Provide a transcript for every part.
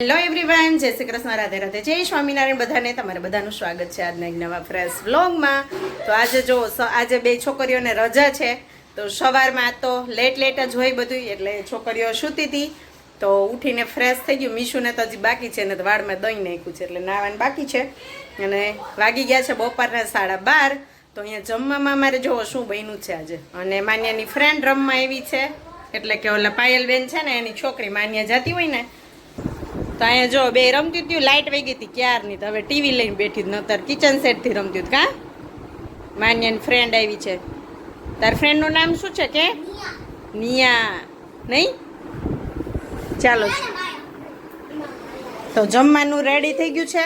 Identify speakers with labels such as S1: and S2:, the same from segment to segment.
S1: Hello everyone, જય શ્રી કૃષ્ણ, રાધે રાધે, જય સ્વામિનારાયણ. બધાને તમારે બધાનું સ્વાગત છે આજના એક નવા ફ્રેશ વ્લોગમાં. તો આજે જો આજે બે છોકરીઓને રજા છે, તો સવારમાં તો લેટ જ હોય બધું, એટલે છોકરીઓ સૂતી હતી તો ઉઠીને ફ્રેશ થઈ ગયું. મીશુને તો હજી બાકી છે ને, તો વાળમાં દહીં નાખ્યું છે એટલે નાવાનું બાકી છે. અને વાગી ગયા છે બપોરના 12:30. તો અહીંયા જમવામાં અમારે જોવો શું બન્યું છે આજે. અને માન્યાની ફ્રેન્ડ રમવા એવી છે, એટલે કે ઓલા પાયલબેન છે ને એની છોકરી માન્યા જાતી હોય ને, તો અહીંયા જો બે રમતી હતી. લાઇટ વહી ગઈ હતી ક્યારની, તો હવે ટીવી લઈને બેઠી જ નતર કિચન સેટથી રમતી હતી. કા માન્યાની ફ્રેન્ડ આવી છે. તાર ફ્રેન્ડનું નામ શું છે કે નિયા નહીં? ચાલો તો જમવાનું રેડી થઈ ગયું છે.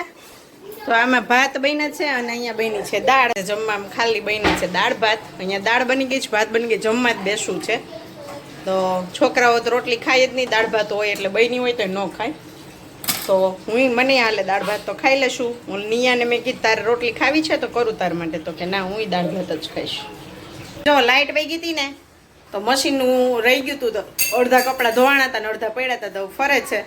S1: તો આમાં ભાત બન્યા છે અને અહીંયા બની છે દાળ. જમવામાં ખાલી બન્યા છે દાળ ભાત. અહીંયા દાળ બની ગઈ છે, ભાત બની ગઈ, જમવા જ બેસવું છે. તો છોકરાઓ તો રોટલી ખાય જ નહીં, દાળ ભાત હોય એટલે બની હોય તો ન ખાય. તો હું મને હાલે દાળ ભાત તો ખાઈ લેશું. હું નિયાને મેં કીધું તારે રોટલી ખાવી છે તો કરું તાર માટે, તો કે ના હું દાળ ભાત જ ખાઈશ. જો લાઇટ વહી ગઈ હતી ને, તો મશીનનું રહી ગયું હતું, તો અડધા કપડાં ધોવાણા હતા ને અડધા પડ્યા હતા, તો ફરે છે.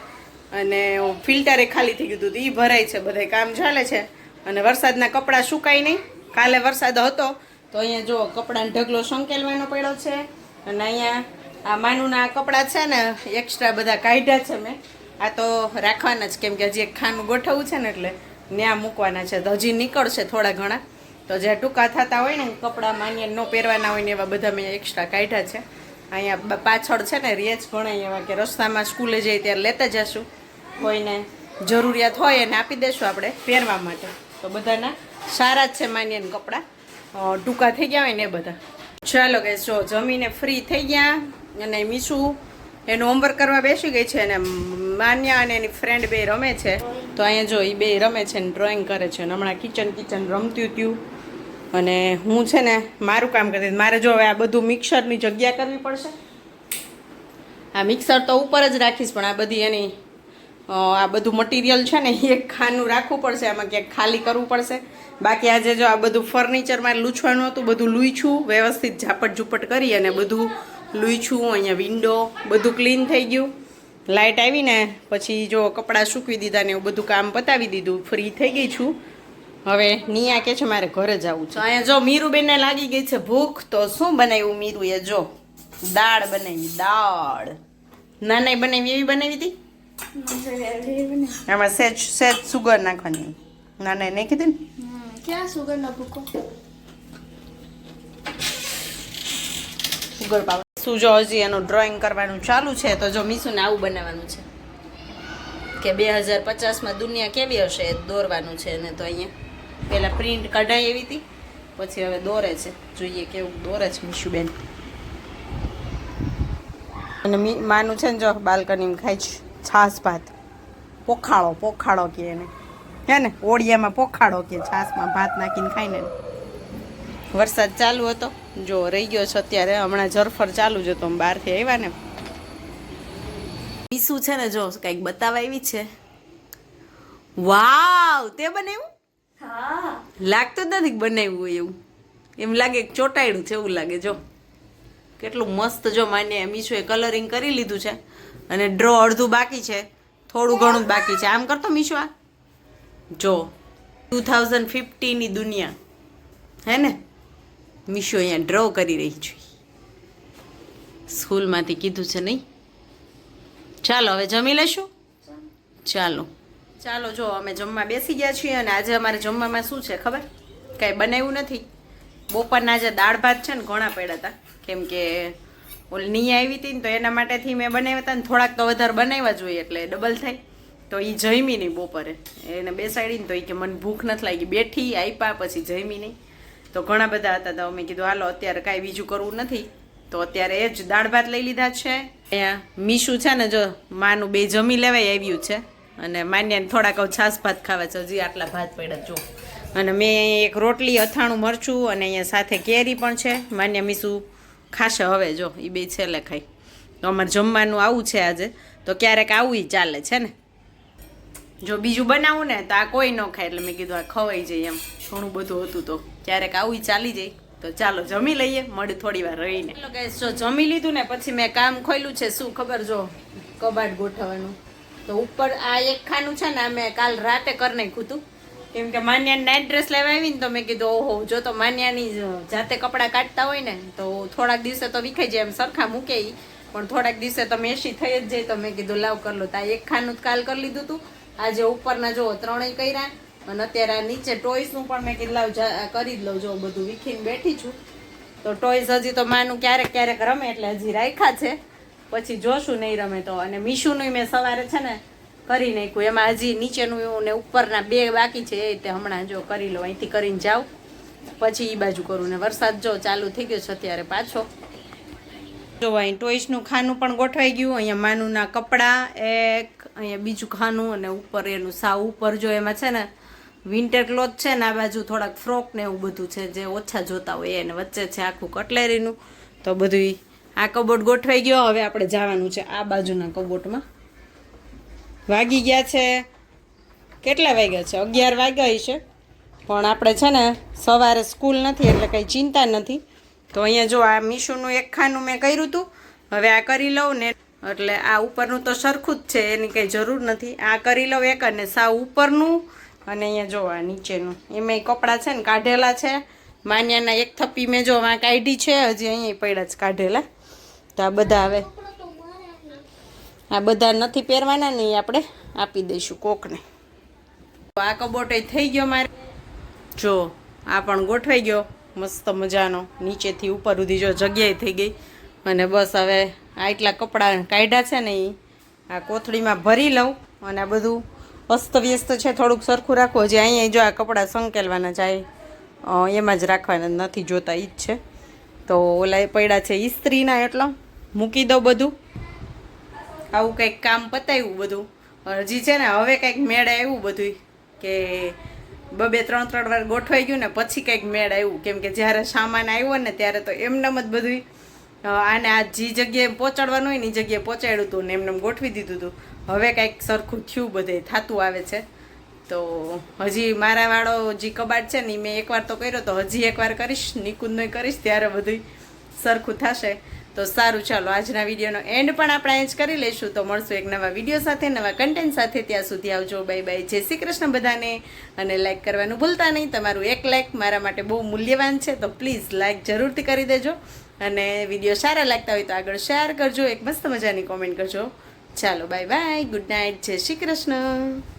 S1: અને ફિલ્ટરે ખાલી થઈ ગયું હતું, એ ભરાય છે, બધા કામ ચાલે છે. અને વરસાદના કપડાં સુકાય નહીં, કાલે વરસાદ હતો તો અહીંયા જો કપડાનો ઢગલો સંકેલવાનો પડ્યો છે. અને અહીંયા આ માનુના કપડાં છે ને એક્સ્ટ્રા બધા કાઢ્યા છે મેં. આ તો રાખવાના જ, કેમ કે હજી એક ખાનું ગોઠવવું છે ને, એટલે ત્યાં મૂકવાના છે. તો હજી નીકળશે થોડા ઘણા, તો જે ટૂંકા થતા હોય ને કપડાં માન્ય ન પહેરવાના હોય ને એવા બધા મેં એક્સ્ટ્રા કાઢ્યા છે. અહીંયા પાછળ છે ને રેજ ઘણા એવા કે રસ્તામાં સ્કૂલે જઈએ ત્યારે લેતા જશું, કોઈને જરૂરિયાત હોય એને આપી દેશું આપણે પહેરવા માટે. તો બધાના સારા જ છે માન્યના કપડાં, ટૂંકા થઈ ગયા હોય ને એ બધા. ચાલો કે જો જમીને ફ્રી થઈ ગયા. અને મીશું એનું હોમવર્ક કરવા બેસી ગઈ છે, અને માન્યા અને એની ફ્રેન્ડ બે રમે છે. તો અહીંયા જો એ બે રમે છે ને ડ્રોઈંગ કરે છે. અને હમણાં કિચન રમતું હતું. અને હું છે ને મારું કામ કરતી, મારે જો હવે આ બધું મિક્સરની જગ્યા કરવી પડશે. આ મિક્સર તો ઉપર જ રાખીશ, પણ આ બધી એની આ બધું મટીરિયલ છે ને એક ખાનું રાખવું પડશે, આમાં ક્યાંક ખાલી કરવું પડશે. બાકી આજે જો આ બધું ફર્નિચરમાં લૂછવાનું હતું, બધું લૂછું વ્યવસ્થિત ઝાપટ ઝૂપટ કરી અને બધું લૂછું. અહીંયા વિન્ડો બધું ક્લીન થઈ ગયું. લાઇટ આવીને પછી જો કપડાં સૂકવી દીધા ને એવું બધું કામ પતાવી દીધું, ફ્રી થઈ ગઈ છું. હવે નિયા કે છે મારે ઘરે જવું છે. અહીંયા જો મીરુબેનને લાગી ગઈ છે ભૂખ, તો શું બનાવ્યું મીરુએ? જો દાળ બનાવી, દાળ નાના બનાવી એવી બનાવી હતી. આમાં સેજ સુગર નાખવાની, નાના નાખી હતી ને.
S2: ક્યાં સુગર નો ભૂકો?
S1: Sugar powder. શું જો હજી એનું ડ્રોઈંગ કરવાનું ચાલુ છે. તો જો મીશુને આવું બનાવવાનું છે કે 2050માં દુનિયા કેવી હશે એ દોરવાનું છે. અને તો અહીંયા પહેલાં પ્રિન્ટ કઢાઈ એવી હતી, પછી હવે દોરે છે. જોઈએ કેવું દોરે છે મીશુબેન. અને માનું છે ને જો બાલ્કનીમાં ખાય છે છાશ ભાત, પોખાળો કે એને, હે ને ઓળિયામાં પોખાળો કે છાશમાં ભાત નાખીને ખાઈને. વરસાદ ચાલુ હતો, જો રહી ગયો છે અત્યારે. હમણાં જરફર ચાલુ જ હતો, બહારથી આવ્યા ને. મીશુ છે ને જો કંઈક બતાવવા આવી છે. વાવ, તે બનાવ્યું?
S2: હા,
S1: લાગતું જ નથી બનાવ્યું હોય એવું, એમ લાગે ચોટાડ્યું છે એવું લાગે. જો કેટલું મસ્ત. જો માન્ય મીશુએ કલરિંગ કરી લીધું છે, અને ડ્રો અડધું બાકી છે, થોડું ઘણું જ બાકી છે. આમ કરતો મીશુ, આ જો 2050ની દુનિયા હે ને. મીશુ અહીંયા ડ્રો કરી રહી છે, સ્કૂલમાંથી કીધું છે નહીં. ચાલો હવે જમી લઈશું. ચાલો જો અમે જમવા બેસી ગયા છીએ. અને આજે અમારે જમવામાં શું છે ખબર? કાંઈ બનાવ્યું નથી. બપોરના આજે દાળ ભાત છે ને ઘણા પડ્યા હતા, કેમ કે ઓલી નિયા આવી હતી ને, તો એના માટેથી મેં બનાવ્યા હતા ને. થોડાક તો વધારે બનાવ્યા જોઈએ એટલે ડબલ થાય. તો એ જમી નહીં બપોરે, એને બેસાડીને. તો એ કે મને ભૂખ નથી લાગી, બેઠી આપ્યા પછી જમી નહીં. તો ઘણા બધા હતા, તો મેં કીધું હાલો અત્યારે કાંઈ બીજું કરવું નથી, તો અત્યારે એ જ દાળ ભાત લઈ લીધા છે. અહીંયા મીશુ છે ને જો માનું બે જમી લેવાય આવ્યું છે. અને માન્યાને થોડાક છાશ ભાત ખાવા છે, હજી આટલા ભાત પડ્યા જો. અને મેં એક રોટલી, અથાણું, મરચું, અને અહીંયા સાથે કેરી પણ છે. માન્ય મીશુ ખાશે હવે, જો એ બે છેલ્લે ખાઈ. તો અમારે જમવાનું આવું છે આજે. તો ક્યારેક આવું ચાલે છે ને. જો બીજું બનાવું ને તો આ કોઈ ન ખાય, એટલે મેં કીધું આ ખવાઈ જાય એમ. ઘણું બધું હતું તો ક્યારેક આવું ચાલી જાય. તો ચાલો જમી લઈએ, મળી થોડી વાર રહીને. જો જમી લીધું ને પછી મેં કામ ખોલ્યું છે. શું ખબર? જો કબાટ ગોઠવવાનું. તો ઉપર આ એક ખાનું છે ને અમે કાલ રાતે કરી નાખ્યું હતું, કેમ કે માન્યાની નાઇટ ડ્રેસ લેવા આવી ને તો મેં કીધું ઓહો, જો તો માન્યાની જાતે કપડાં કાઢતા હોય ને તો થોડાક દિવસે તો વિખાઈ જાય, એમ સરખા મૂકે ઈ, પણ થોડાક દિવસે તો મેશી થઈ જ જાય, તો મેં કીધું લાવ કરી લો. તો આ એક ખાનું કાલ કરી લીધું હતું. આજે ઉપરના જો 3 કર્યા, અને અત્યારે આ નીચે ટોયસનું પણ મેં કીધું લાવ કરી જ લઉં. જો બધું વીખીને બેઠી છું, તો ટોયસ હજી તો માનું ક્યારેક ક્યારેક રમે એટલે હજી રાખ્યા છે, પછી જોશું નહીં રમે તો. અને મીશુનું મેં સવારે છે ને કરી નાખ્યું, એમાં હજી નીચેનું ને ઉપરના 2 બાકી છે, એ રીતે હમણાં જો કરી લો, અહીંથી કરીને જાઉં પછી એ બાજુ કરું. ને વરસાદ જો ચાલુ થઈ ગયો છે અત્યારે પાછો. જો અહીં ટોયસનું ખાનું પણ ગોઠવાઈ ગયું, અહીંયા માનુંના કપડાં એક, અહીંયા બીજું ખાનું, અને ઉપર એનું સાવ ઉપર જો એમાં છે ને વિન્ટર ક્લોથ છે ને, આ બાજુ થોડાક ફ્રોક ને એવું બધું છે જે ઓછા જોતા હોય એને, વચ્ચે છે આખું કટલેરીનું. તો બધું આ કબોટ ગોઠવાઈ ગયો. હવે આપણે જવાનું છે આ બાજુના કબોટમાં. વાગી ગયા છે, કેટલા વાગ્યા છે? 11 વાગ્યા છે, પણ આપણે છે ને સવારે સ્કૂલ નથી એટલે કંઈ ચિંતા નથી. તો અહીંયા જો આ મીશુનું એક ખાનું મેં કર્યું હતું, હવે આ કરી લઉં ને, એટલે આ ઉપરનું તો સરખું જ છે, એની કંઈ જરૂર નથી. આ કરી લઉં એક, અને સાવ ઉપરનું, અને અહીંયા જો આ નીચેનું એમાંય કપડાં છે ને કાઢેલા છે. માન્યાના એક થપ્પી મેં જો આ કાઢી છે, હજી અહીંયા પડ્યા જ કાઢેલા. તો આ બધા હવે આ બધા નથી પહેરવાના, નહીં આપણે આપી દઈશું કોકને. આ કબોટે થઈ ગયો મારે, જો આ પણ ગોઠવાઈ ગયો મસ્ત મજાનો, નીચેથી ઉપર સુધી જો જગ્યાએ થઈ ગઈ. અને બસ હવે આ એટલા કપડાં કાઢ્યા છે ને એ આ કોથળીમાં ભરી લઉં, અને આ બધું અસ્તવ્યસ્ત છે થોડુંક સરખું રાખવું. હજી અહીંયા જો આ કપડાં સંકેલવાના જાય એમાં જ રાખવાના, નથી જોતા ઈ જ છે. તો ઓલા એ પડ્યા છે ઇસ્ત્રીના, એટલો મૂકી દઉં બધું. આવું કંઈક કામ પતાવ્યું બધું. હજી છે ને હવે કંઈક મેળ આવ્યું બધું, કે 2-3 વાર ગોઠવાઈ ગયું ને પછી કંઈક મેળ આવ્યું, કેમ કે જ્યારે સામાન આવ્યો ને ત્યારે તો એમનેમ જ બધું આને આ જે જગ્યાએ પહોંચાડવાનું હોય ને એ જગ્યાએ પહોંચાડ્યું હતું ને એમને ગોઠવી દીધું હતું. હવે કંઈક સરખું થયું, બધે થતું આવે છે. તો હજી મારા વાળો જે કબાટ છે ને એ મેં એકવાર તો કર્યો, તો હજી એકવાર કરીશ, નિકુંજનો કરીશ, ત્યારે બધું સરખું થશે. તો સારું, ચાલો આજના વિડીયોનો એન્ડ પણ આપણે અહીં જ કરી લઈશું. તો મળશું એક નવા વિડીયો સાથે, નવા કન્ટેન્ટ સાથે. ત્યાં સુધી આવજો, બાય બાય, જય શ્રી કૃષ્ણ બધાને. અને લાઈક કરવાનું ભૂલતા નહીં, તમારું એક લાઈક મારા માટે બહુ મૂલ્યવાન છે, તો પ્લીઝ લાઈક જરૂરથી કરી દેજો. અને વિડીયો સારા લાગતા હોય તો આગળ શેર કરજો, એક મસ્ત મજાની કોમેન્ટ કરજો. ચાલો બાય બાય, ગુડ નાઇટ, જય શ્રી કૃષ્ણ.